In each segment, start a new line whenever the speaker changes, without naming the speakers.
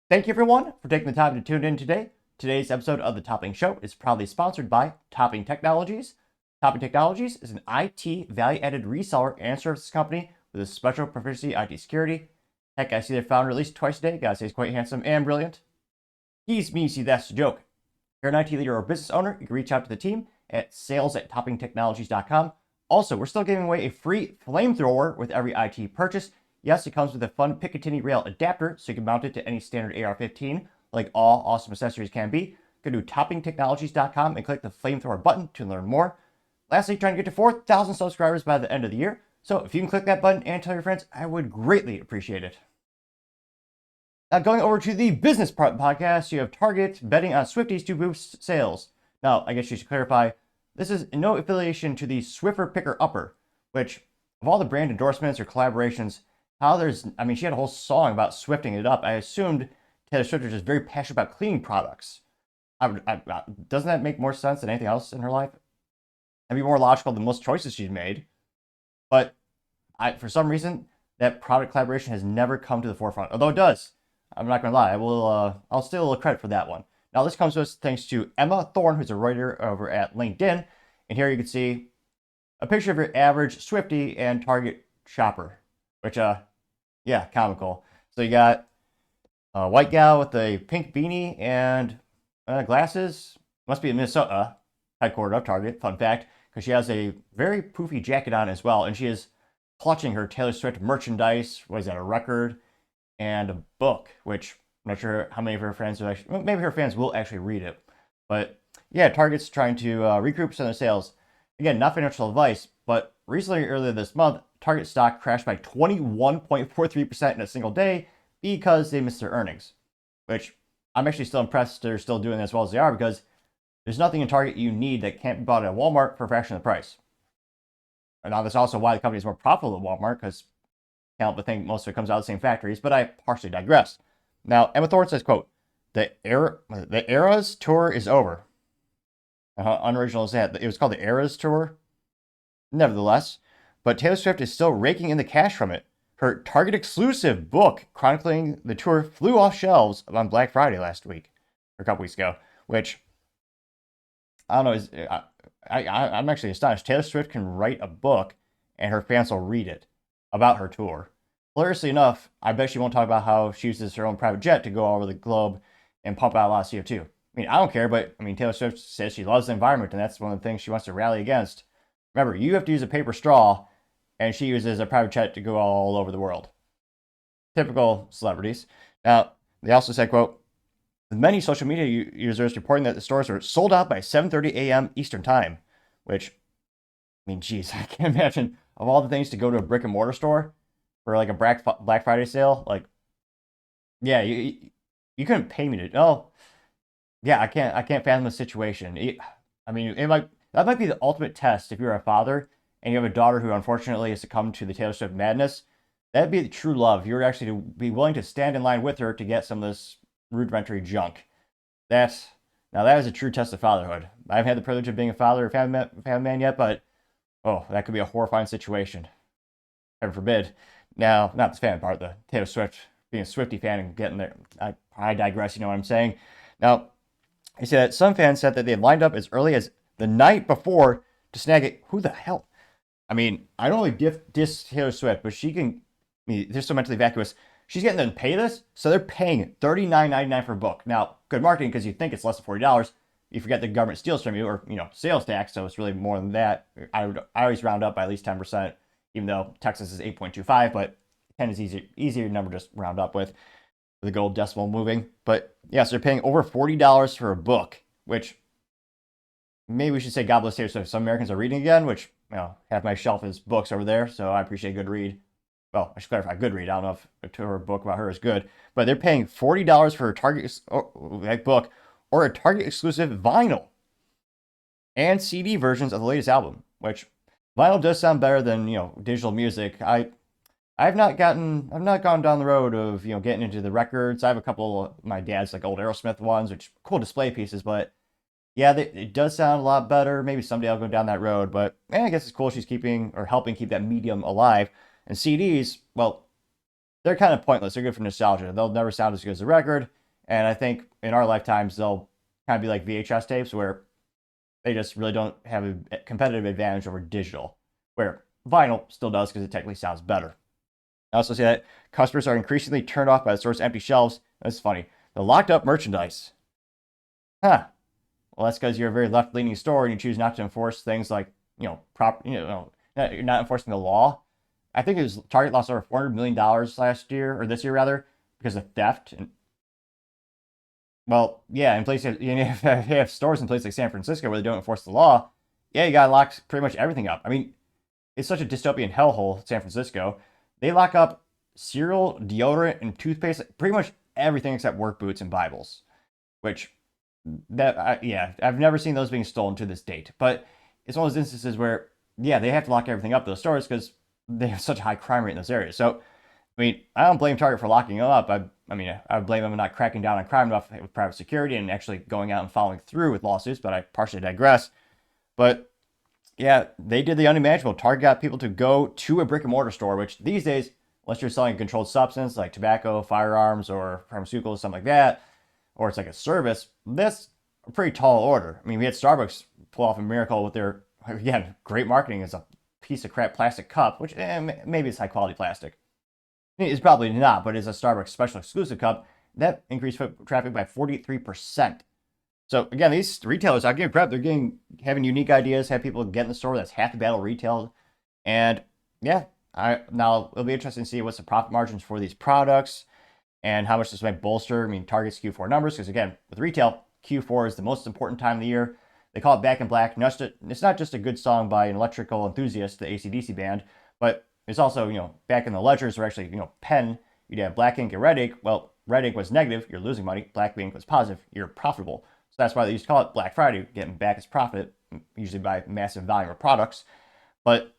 Thank you everyone for taking the time to tune in today. Today's episode of The Topping Show is proudly sponsored by Topping Technologies. Topping Technologies is an IT value-added reseller and services company with a special proficiency in IT security. Heck, I see their founder at least twice a day. Gotta say he's quite handsome and brilliant. He's me, see that's the joke. If you're an IT leader or business owner, you can reach out to the team at sales@toppingtechnologies.com. Also, we're still giving away a free flamethrower with every IT purchase. Yes, it comes with a fun Picatinny rail adapter, so you can mount it to any standard AR-15, like all awesome accessories can be. Go to toppingtechnologies.com and click the flamethrower button to learn more. Lastly, trying to get to 4,000 subscribers by the end of the year. So if you can click that button and tell your friends, I would greatly appreciate it. Now, going over to the business part podcast, you have Target betting on Swifties to boost sales. Now, I guess you should clarify, this is no affiliation to the Swiffer Picker Upper, which, of all the brand endorsements or collaborations, she had a whole song about swifting it up. I assumed Taylor Swift was just very passionate about cleaning products. Doesn't that make more sense than anything else in her life? That'd be more logical than most choices she's made. But for some reason, that product collaboration has never come to the forefront. Although it does. I'm not going to lie. I'll steal a little credit for that one. Now, this comes to us thanks to Emma Thorne, who's a writer over at LinkedIn. And here you can see a picture of your average Swiftie and Target shopper, which, yeah, comical. So you got a white gal with a pink beanie and glasses. Must be in Minnesota, headquartered of Target, fun fact, because she has a very poofy jacket on as well. And she is clutching her Taylor Swift merchandise. What is that, a record and a book, which I'm not sure how many of her fans will actually, maybe her fans will actually read it. But yeah, Target's trying to recoup some of their sales. Again, not financial advice, but recently, earlier this month, Target stock crashed by 21.43% in a single day because they missed their earnings, which I'm actually still impressed they're still doing as well as they are, because there's nothing in Target you need that can't be bought at Walmart for a fraction of the price. And now that's also why the company is more profitable than Walmart, because I can't help but think most of it comes out of the same factories, but I partially digress. Now, Emma Thorne says, quote, the Eras tour is over. How unoriginal is that? It was called the Eras tour. Nevertheless, but Taylor Swift is still raking in the cash from it. Her Target exclusive book chronicling the tour flew off shelves on Black Friday last week, or a couple weeks ago, which I don't know. I'm actually astonished. Taylor Swift can write a book and her fans will read it about her tour. Hilariously enough, I bet she won't talk about how she uses her own private jet to go all over the globe and pump out a lot of CO2. I mean, I don't care, but Taylor Swift says she loves the environment, and that's one of the things she wants to rally against. Remember, you have to use a paper straw, and she uses a private jet to go all over the world. Typical celebrities. Now, they also said, quote, with many social media users reporting that the stores were sold out by 7:30 a.m. Eastern Time, which, geez, I can't imagine of all the things to go to a brick and mortar store for like a Black Friday sale. Like, yeah, you couldn't pay me to. Oh, yeah, I can't fathom the situation. That might be the ultimate test if you're a father and you have a daughter who unfortunately has succumbed to the Taylor Swift madness. That'd be the true love. You're actually to be willing to stand in line with her to get some of this rudimentary junk. Now that is a true test of fatherhood. I haven't had the privilege of being a father or family man yet, but that could be a horrifying situation. Heaven forbid. Now, not the fan part, the Taylor Swift, being a Swiftie fan and getting there. I digress, you know what I'm saying? Now, he said that some fans said that they had lined up as early as the night before to snag it. Who the hell? I don't really diss Taylor Swift, but she can, they're so mentally vacuous. She's getting them to pay this, so they're paying $39.99 for a book. Now, good marketing, because you think it's less than $40. You forget the government steals from you, or, sales tax, so it's really more than that. I always round up by at least 10%, even though Texas is 8.25, but 10 is easier number to just round up with the gold decimal moving. But yeah, so they're paying over $40 for a book, which maybe we should say God bless Taylor Swift. Some Americans are reading again, which, half my shelf is books over there, so I appreciate a good read. Well, I should clarify, good read. I don't know if a tour book about her is good, but they're paying $40 for a Target book or a Target exclusive vinyl and CD versions of the latest album, which vinyl does sound better than, digital music. I've not gone down the road of, getting into the records. I have a couple of my dad's like old Aerosmith ones, which are cool display pieces, but yeah, it does sound a lot better. Maybe someday I'll go down that road, but I guess it's cool she's keeping or helping keep that medium alive. And CDs, well, they're kind of pointless. They're good for nostalgia. They'll never sound as good as a record. And I think in our lifetimes, they'll kind of be like VHS tapes where they just really don't have a competitive advantage over digital, where vinyl still does because it technically sounds better. I also see that customers are increasingly turned off by the store's empty shelves. That's funny. The locked up merchandise. Huh. Well, that's because you're a very left-leaning store and you choose not to enforce things like, you're not enforcing the law. I think it was Target lost over $400 million last year, or this year rather, because of theft. And well, yeah, in places you have stores in places like San Francisco where they don't enforce the law. Yeah, you gotta lock pretty much everything up. I mean, it's such a dystopian hellhole, San Francisco. They lock up cereal, deodorant, and toothpaste, pretty much everything except work boots and Bibles, which I've never seen those being stolen to this date. But it's one of those instances where, yeah, they have to lock everything up, those stores, because they have such a high crime rate in those areas. So, I mean, I don't blame Target for locking them up. I mean, I would blame them for not cracking down on crime enough with private security and actually going out and following through with lawsuits, but I partially digress. But yeah, they did the unimaginable. Target got people to go to a brick and mortar store, which these days, unless you're selling a controlled substance like tobacco, firearms, or pharmaceuticals, something like that, or it's like a service, that's a pretty tall order. I mean, we had Starbucks pull off a miracle with their, again, great marketing as a piece of crap plastic cup, which maybe it's high quality plastic. It's probably not, but it's a Starbucks special exclusive cup. That increased foot traffic by 43%. So again, these retailers, I give credit, they're having unique ideas, have people get in the store. That's half the battle retail. And yeah, now it'll be interesting to see what's the profit margins for these products and how much this might bolster. I mean, Target's Q4 numbers, because again, with retail, Q4 is the most important time of the year. They call it Back in Black. It's not just a good song by an electrical enthusiast, the AC/DC band, but it's also, back in the ledgers where actually, pen, you'd have black ink and red ink. Well, red ink was negative, you're losing money. Black ink was positive, you're profitable. So that's why they used to call it Black Friday, getting back its profit, usually by massive volume of products. But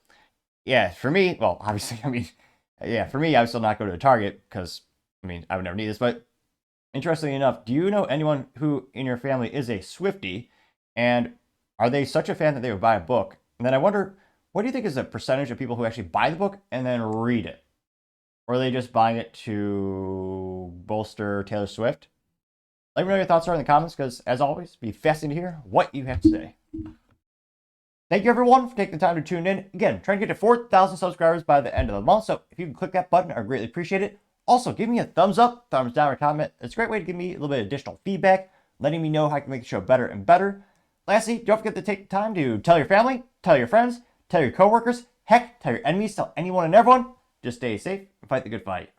yeah, for me, well, obviously, for me, I would still not go to a Target because, I would never need this. But interestingly enough, do you know anyone who in your family is a Swiftie? And are they such a fan that they would buy a book? And then I wonder, what do you think is the percentage of people who actually buy the book and then read it? Or are they just buying it to bolster Taylor Swift? Let me know your thoughts are in the comments, because as always, it'd be fascinating to hear what you have to say. Thank you everyone for taking the time to tune in. Again, trying to get to 4,000 subscribers by the end of the month, so if you can click that button, I greatly appreciate it. Also, give me a thumbs up, thumbs down, or comment. It's a great way to give me a little bit of additional feedback, letting me know how I can make the show better and better. Lastly, don't forget to take the time to tell your family, tell your friends, tell your coworkers, heck, tell your enemies, tell anyone and everyone. Just stay safe and fight the good fight.